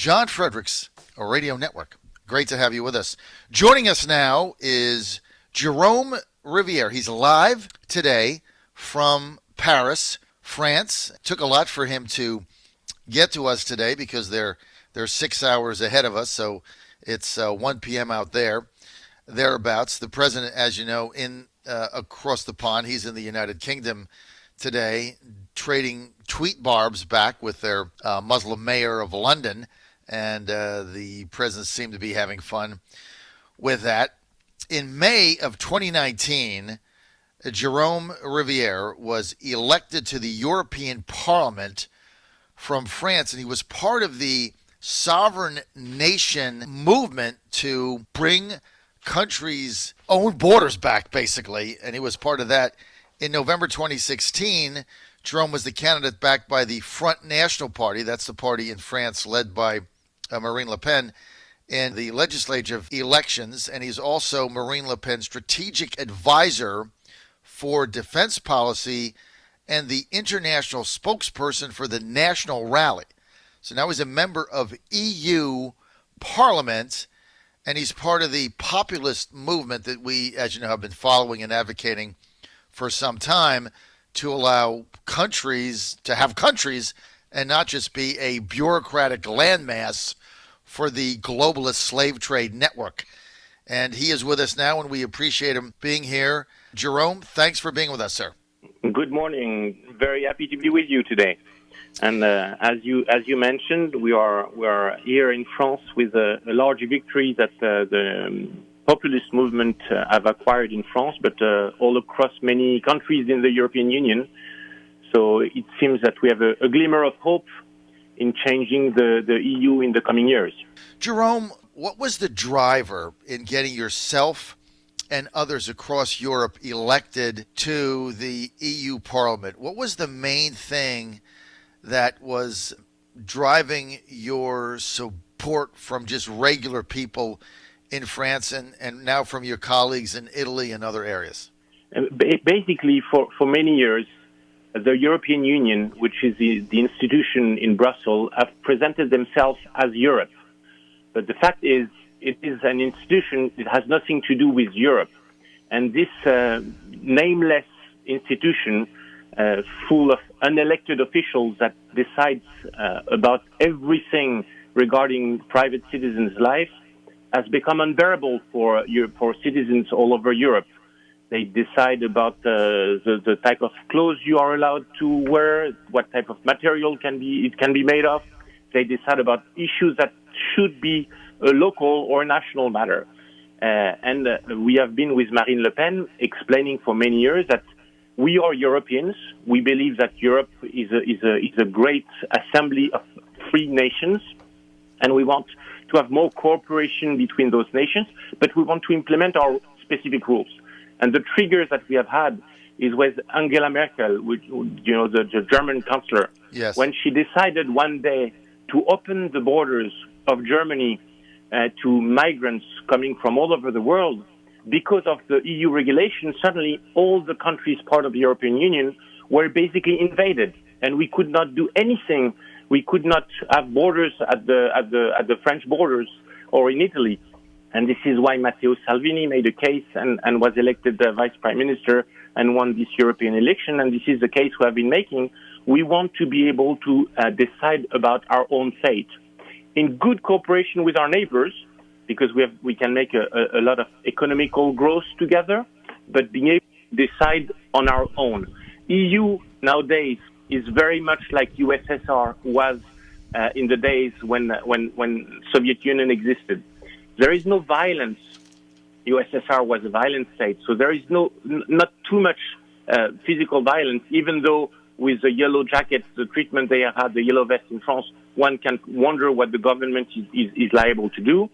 John Fredericks Radio Network. Great to have you with us. Joining us now is Jerome Riviere. He's live today from Paris, France. It took a lot for him to get to us today because they're 6 hours ahead of us, so it's 1 p.m. out there, thereabouts. The president, as you know, in across the pond, he's in the United Kingdom today, trading tweet barbs back with their Muslim mayor of London, and the president seemed to be having fun with that. In May of 2019, Jerome Riviere was elected to the European Parliament from France, and he was part of the sovereign nation movement to bring countries' own borders back, basically, and he was part of that. In November 2016, Jerome was the candidate backed by the Front National Party, that's the party in France led by Marine Le Pen, in the legislative elections, and he's also Marine Le Pen's strategic advisor for defense policy and the international spokesperson for the National Rally. So now he's a member of EU Parliament, and he's part of the populist movement that we, as you know, have been following and advocating for some time to allow countries to have countries and not just be a bureaucratic landmass for the globalist slave trade network. And he is with us now, and we appreciate him being here. Jerome, thanks for being with us, sir. Good morning. Very happy to be with you today. And as you mentioned, we are here in France with a large victory that the populist movement have acquired in France, but all across many countries in the European Union. So it seems that we have a glimmer of hope in changing the EU in the coming years. Jerome, what was the driver in getting yourself and others across Europe elected to the EU Parliament? What was the main thing that was driving your support from just regular people in France and now from your colleagues in Italy and other areas? Basically, for many years, the European Union, which is the institution in Brussels, have presented themselves as Europe. But the fact is, it is an institution that has nothing to do with Europe. And this nameless institution, full of unelected officials that decides about everything regarding private citizens' life, has become unbearable for citizens all over Europe. They decide about the type of clothes you are allowed to wear, what type of material it can be made of. They decide about issues that should be a local or national matter. And we have been with Marine Le Pen explaining for many years that we are Europeans. We believe that Europe is a great assembly of free nations, and we want to have more cooperation between those nations, but we want to implement our specific rules. And the triggers that we have had is with Angela Merkel, which, the German chancellor, yes, when she decided one day to open the borders of Germany to migrants coming from all over the world. Because of the EU regulation, suddenly all the countries part of the European Union were basically invaded, and we could not do anything. We could not have borders at the French borders or in Italy. And this is why Matteo Salvini made a case and was elected the vice prime minister and won this European election. And this is the case we have been making. We want to be able to decide about our own fate in good cooperation with our neighbors, because we can make a lot of economical growth together, but being able to decide on our own. EU nowadays is very much like USSR was in the days when Soviet Union existed. There is no violence. USSR was a violent state, so there is not too much physical violence, even though with the yellow jackets, the treatment they had, the yellow vest in France, one can wonder what the government is liable to do.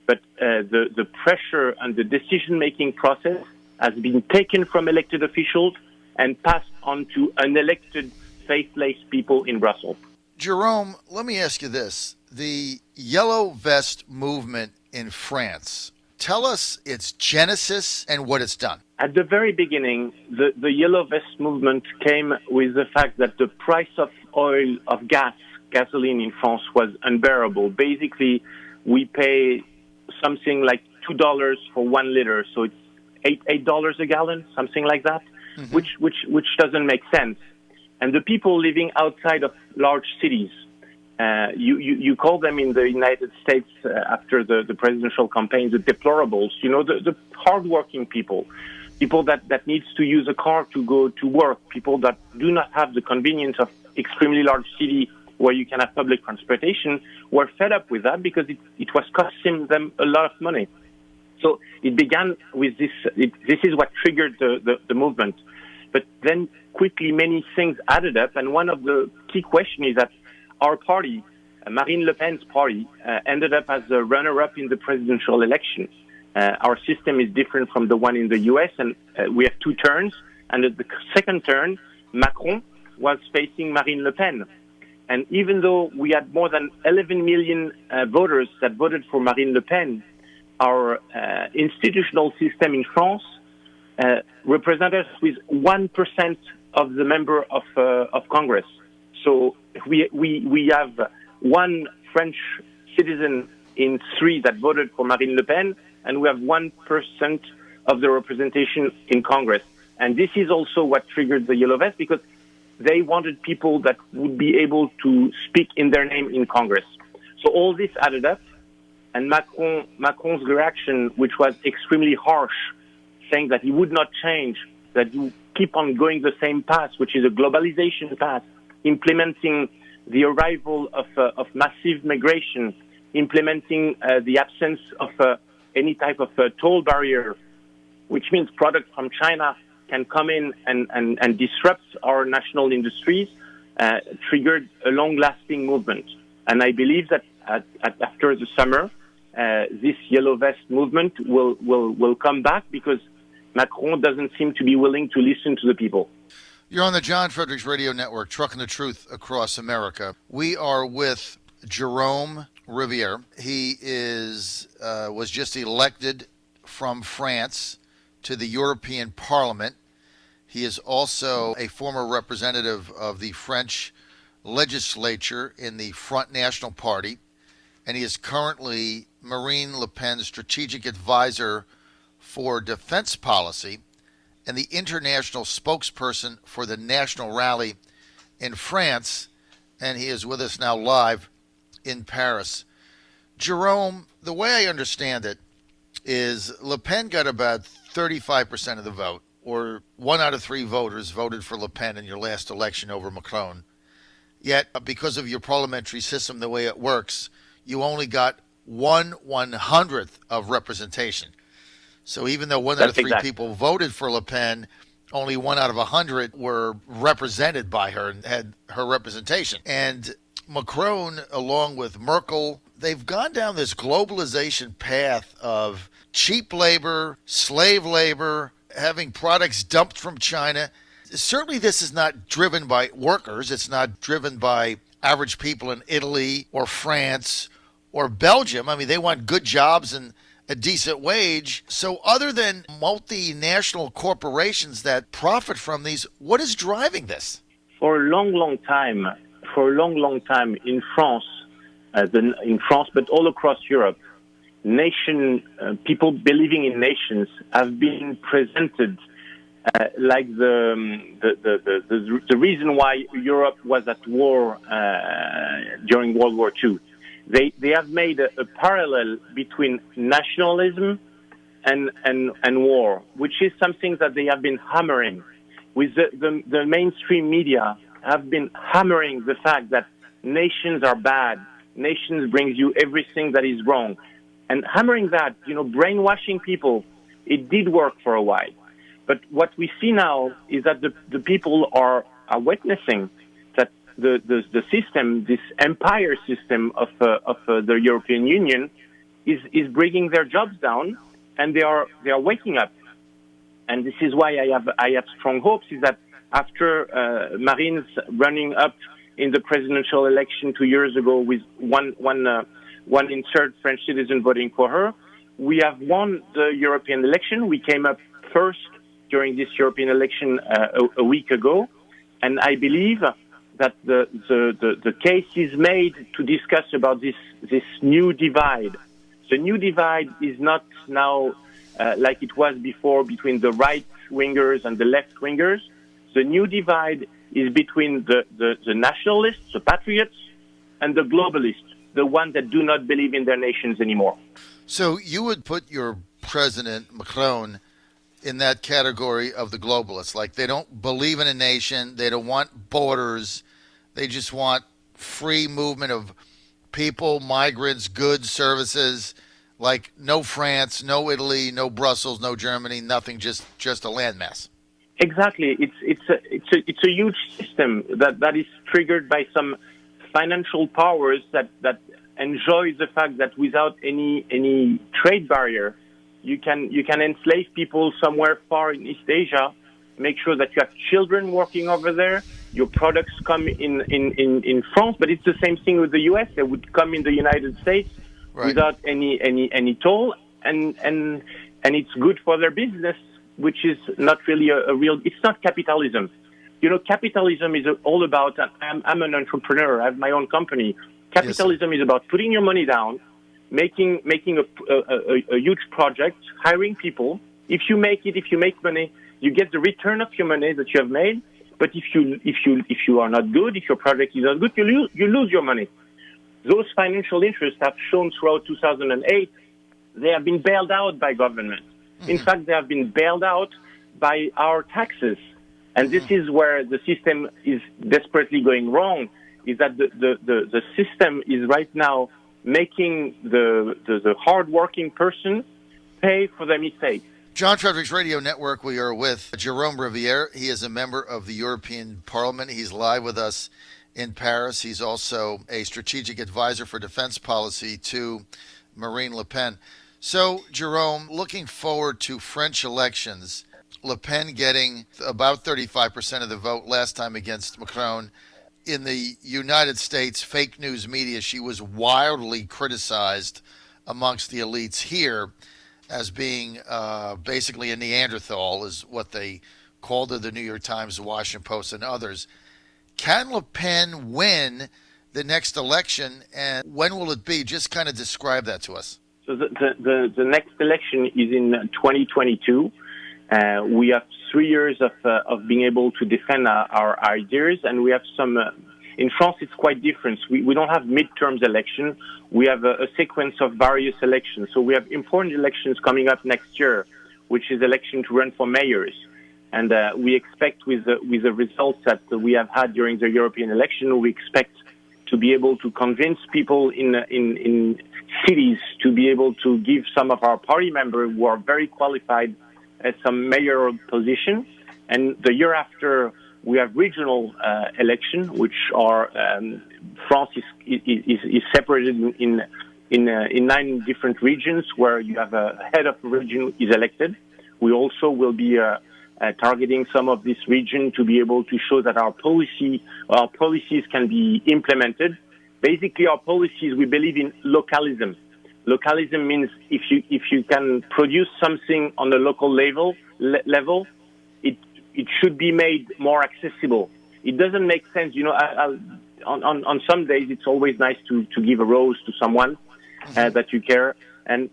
But the pressure and the decision-making process has been taken from elected officials and passed on to unelected, faithless people in Brussels. Jerome, let me ask you this. The Yellow Vest movement in France, tell us its genesis and what it's done. At the very beginning, the Yellow Vest movement came with the fact that the price of oil, of gas, gasoline in France was unbearable. Basically, we pay something like $2 for 1 liter, so it's $8 a gallon, something like that, which doesn't make sense. And the people living outside of large cities, you call them in the United States after the presidential campaign the deplorables, the hardworking people that needs to use a car to go to work, people that do not have the convenience of extremely large city where you can have public transportation, were fed up with that because it was costing them a lot of money. So it began with this. This is what triggered the movement. But then quickly many things added up, and one of the key questions is that our party, Marine Le Pen's party, ended up as a runner-up in the presidential election. Our system is different from the one in the U.S., and we have 2 turns. And at the second turn, Macron was facing Marine Le Pen. And even though we had more than 11 million voters that voted for Marine Le Pen, our institutional system in France represented us with 1% of the member of Congress. So we have 1 French citizen in 3 that voted for Marine Le Pen, and we have 1% of the representation in Congress. And this is also what triggered the Yellow Vest, because they wanted people that would be able to speak in their name in Congress. So all this added up, and Macron's reaction, which was extremely harsh, saying that he would not change, that you keep on going the same path, which is a globalization path, implementing the arrival of massive migration, implementing the absence of any type of toll barrier, which means products from China can come in and disrupt our national industries, triggered a long-lasting movement. And I believe that after the summer, this Yellow Vest movement will come back, because Macron doesn't seem to be willing to listen to the people. You're on the John Fredericks Radio Network, trucking the truth across America. We are with Jerome Riviere. He was just elected from France to the European Parliament. He is also a former representative of the French legislature in the Front National Party, and he is currently Marine Le Pen's strategic advisor for defense policy and the international spokesperson for the National Rally in France, and he is with us now live in Paris. Jerome, the way I understand it is Le Pen got about 35% of the vote, or 1 out of 3 voters voted for Le Pen in your last election over Macron. Yet, because of your parliamentary system, the way it works, you only got 1/100th of representation. So even though 1 out of 3 people voted for Le Pen, only 1 out of 100 were represented by her and had her representation. And Macron, along with Merkel, they've gone down this globalization path of cheap labor, slave labor, having products dumped from China. Certainly this is not driven by workers. It's not driven by average people in Italy or France or Belgium. I mean, they want good jobs and a decent wage. So other than multinational corporations that profit from these, what is driving this? For a long time in France, but all across Europe, people believing in nations have been presented like the reason why Europe was at war during World War II. They have made a parallel between nationalism and war, which is something that they have been hammering. With the mainstream media have been hammering the fact that nations are bad, nations brings you everything that is wrong. And hammering that, brainwashing people, it did work for a while. But what we see now is that the people are witnessing that the system, this empire system of the European Union, is bringing their jobs down, and they are waking up. And this is why I have strong hopes, is that after Marine's running up in the presidential election 2 years ago with one in third French citizen voting for her, we have won the European election. We came up first during this European election a week ago, and I believe that the case is made to discuss about this new divide. The new divide is not now like it was before between the right-wingers and the left-wingers. The new divide is between the nationalists, the patriots, and the globalists, the ones that do not believe in their nations anymore. So you would put your president, Macron, in that category of the globalists. Like, they don't believe in a nation. They don't want borders. They just want free movement of people, migrants, goods, services. Like, no France, no Italy, no Brussels, no Germany, nothing, just a landmass. Exactly. It's a huge system that is triggered by some financial powers that enjoy the fact that without any trade barrier, you can enslave people somewhere far in East Asia, make sure that you have children working over there, your products come in France, but it's the same thing with the US. They would come in the United States without any toll, and it's good for their business, which is not really a real, it's not capitalism. You know, capitalism is all about, I'm an entrepreneur, I have my own company. Capitalism is about putting your money down, making a huge project, hiring people. If you make money, you get the return of your money that you have made. But if you are not good, if your project is not good, you lose your money. Those financial interests have shown throughout 2008, they have been bailed out by government. In fact, they have been bailed out by our taxes. And this is where the system is desperately going wrong, is that the system is right now making the hard-working person pay for their mistakes. John Fredericks Radio Network, we are with Jerome Riviere. He is a member of the European Parliament. He's live with us in Paris. He's also a strategic advisor for defense policy to Marine Le Pen. So, Jerome, looking forward to French elections, Le Pen getting about 35% of the vote last time against Macron. In the United States fake news media, she was wildly criticized amongst the elites here as being basically a Neanderthal, is what they called her, the New York Times, the Washington Post, and others. Can Le Pen win the next election, and when will it be? Just kind of describe that to us. So the next election is in 2022. We have 3 years of being able to defend our ideas, and we have some. In France, it's quite different. We don't have midterms election. We have a sequence of various elections. So we have important elections coming up next year, which is election to run for mayors. And we expect with the results that we have had during the European election, we expect to be able to convince people in cities to be able to give some of our party members who are very qualified some mayoral position. And the year after, we have regional election, which are France is separated in 9 different regions where you have a head of region is elected. We also will be targeting some of this region to be able to show that our policies can be implemented. Basically, our policies, we believe in localism. Localism means if you can produce something on the local level, it should be made more accessible. It doesn't make sense, you know. On some days, it's always nice to give a rose to someone that you care, and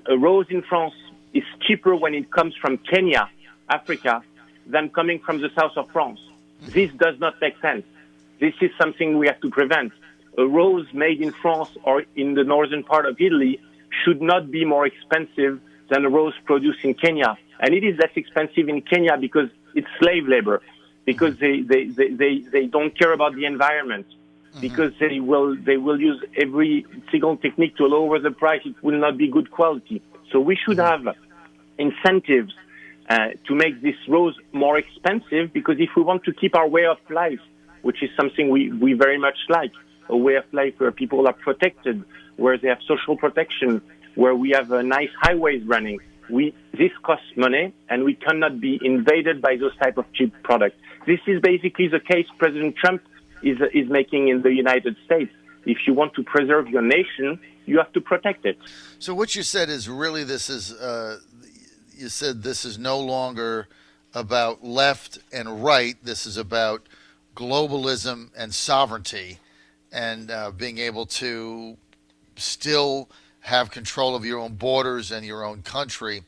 a rose in France is cheaper when it comes from Kenya, Africa, than coming from the south of France. This does not make sense. This is something we have to prevent. A rose made in France or in the northern part of Italy should not be more expensive than a rose produced in Kenya. And it is less expensive in Kenya because it's slave labor, because they don't care about the environment, because they will use every single technique to lower the price. It will not be good quality. So we should have incentives to make this rose more expensive, because if we want to keep our way of life, which is something we very much like, a way of life where people are protected, where they have social protection, where we have nice highways running. This costs money, and we cannot be invaded by those type of cheap products. This is basically the case President Trump is making in the United States. If you want to preserve your nation, you have to protect it. So what you said is really you said this is no longer about left and right. This is about globalism and sovereignty and being able to still have control of your own borders and your own country.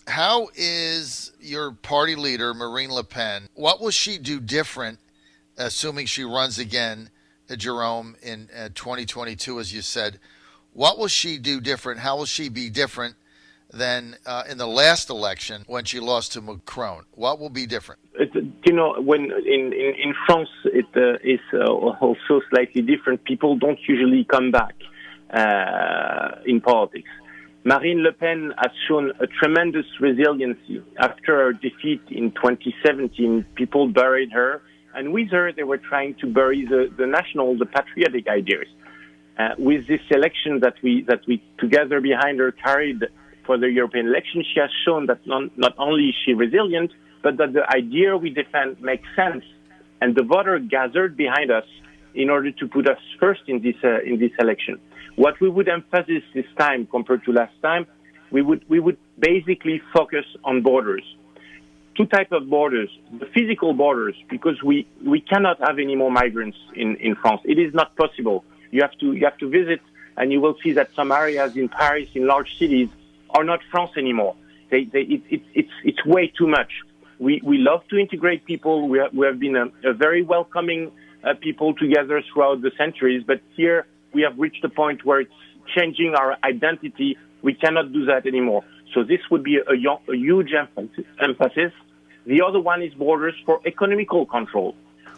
How is your party leader, Marine Le Pen, what will she do different, assuming she runs again, Jerome, in 2022, as you said? What will she do different? How will she be different than in the last election when she lost to Macron? What will be different? When in France, it is also slightly different. People don't usually come back in politics. Marine Le Pen has shown a tremendous resiliency. After her defeat in 2017, people buried her, and with her, they were trying to bury the patriotic ideas. With this election that we together behind her carried for the European election, she has shown that not only is she resilient, but that the idea we defend makes sense, and the voter gathered behind us in order to put us first in this election. What we would emphasize this time compared to last time, we would basically focus on borders. Two types of borders: the physical borders, because we cannot have any more migrants in France. It is not possible. You have to visit, and you will see that some areas in Paris, in large cities, are not France anymore. It's way too much. We love to integrate people. We have been a very welcoming people together throughout the centuries, but here we have reached a point where it's changing our identity. We cannot do that anymore. So this would be a huge emphasis. The other one is borders for economical control.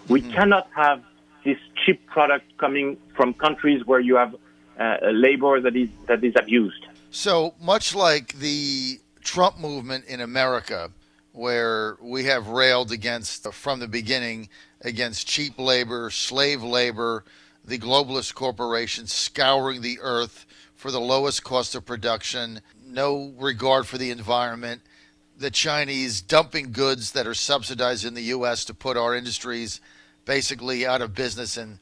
We cannot have this cheap product coming from countries where you have a labor that is abused. So much like the Trump movement in America, where we have railed against, from the beginning, against cheap labor, slave labor, the globalist corporations scouring the earth for the lowest cost of production, no regard for the environment, the Chinese dumping goods that are subsidized in the U.S. to put our industries basically out of business in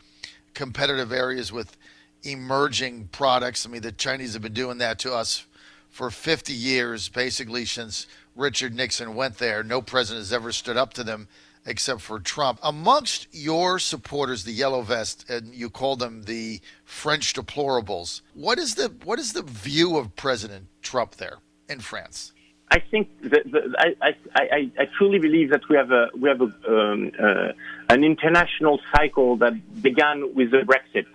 competitive areas with emerging products. I mean, the Chinese have been doing that to us for 50 years, basically since Richard Nixon went there. No president has ever stood up to them except for Trump. Amongst your supporters, the Yellow Vest, and you call them the French deplorables, what is the view of President Trump there in France? I think I truly believe that we have an international cycle that began with the Brexit.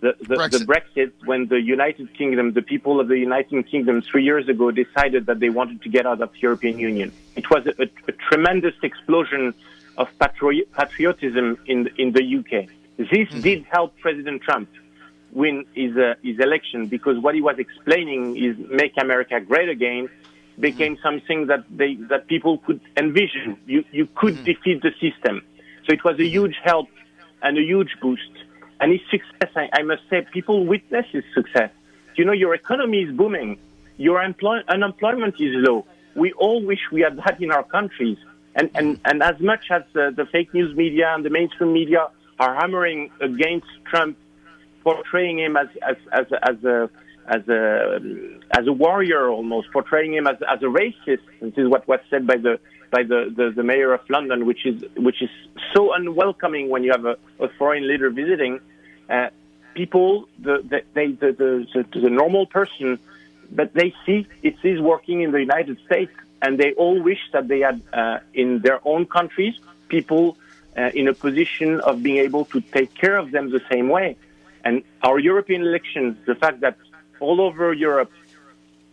The Brexit, when the United Kingdom, the people of the United Kingdom 3 years ago decided that they wanted to get out of the European Union. It was a tremendous explosion of patriotism in the UK. This did help President Trump win his election, because what he was explaining is Make America Great Again became something that people could envision. You could defeat the system. So it was a huge help and a huge boost. And his success, I must say, people witness his success. Your economy is booming. Your unemployment is low. We all wish we had that in our countries. And as much as the fake news media and the mainstream media are hammering against Trump, portraying him as a warrior, almost portraying him as a racist, this is what was said by the mayor of London, which is so unwelcoming when you have a foreign leader visiting. People, the normal person, but they see it is working in the United States, and they all wish that they had in their own countries people in a position of being able to take care of them the same way. And our European elections, the fact that all over Europe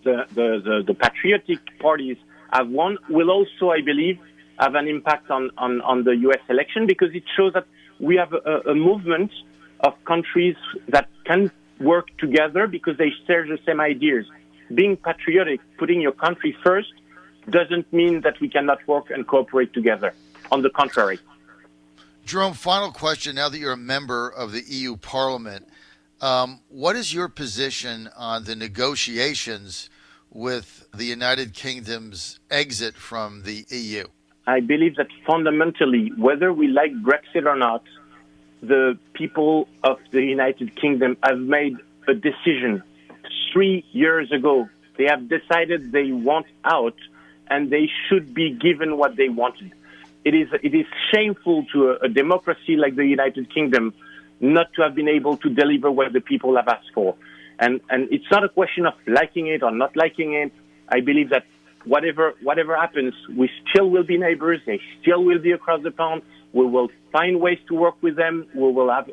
the patriotic parties have won, will also, I believe, have an impact on the U.S. election, because it shows that we have a movement of countries that can work together because they share the same ideas. Being patriotic, putting your country first, doesn't mean that we cannot work and cooperate together. On the contrary. Jerome, final question. Now that you're a member of the EU Parliament, what is your position on the negotiations with the United Kingdom's exit from the EU? I believe that fundamentally, whether we like Brexit or not, the people of the United Kingdom have made a decision 3 years ago. They have decided they want out, and they should be given what they wanted. it is shameful to a democracy like the United Kingdom not to have been able to deliver what the people have asked for. And it's not a question of liking it or not liking it. I believe that whatever happens, we still will be neighbors. They still will be across the pond. We will find ways to work with them. We will have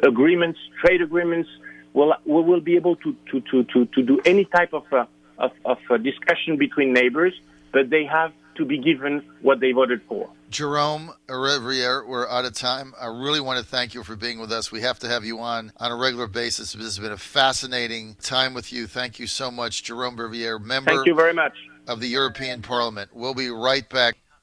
agreements, trade agreements. We will be able to do any type of discussion between neighbors, but they have to be given what they voted for. Jerome Riviere, we're out of time. I really want to thank you for being with us. We have to have you on a regular basis. This has been a fascinating time with you. Thank you so much, Jerome Riviere, member Thank you very much. of the European Parliament. We'll be right back.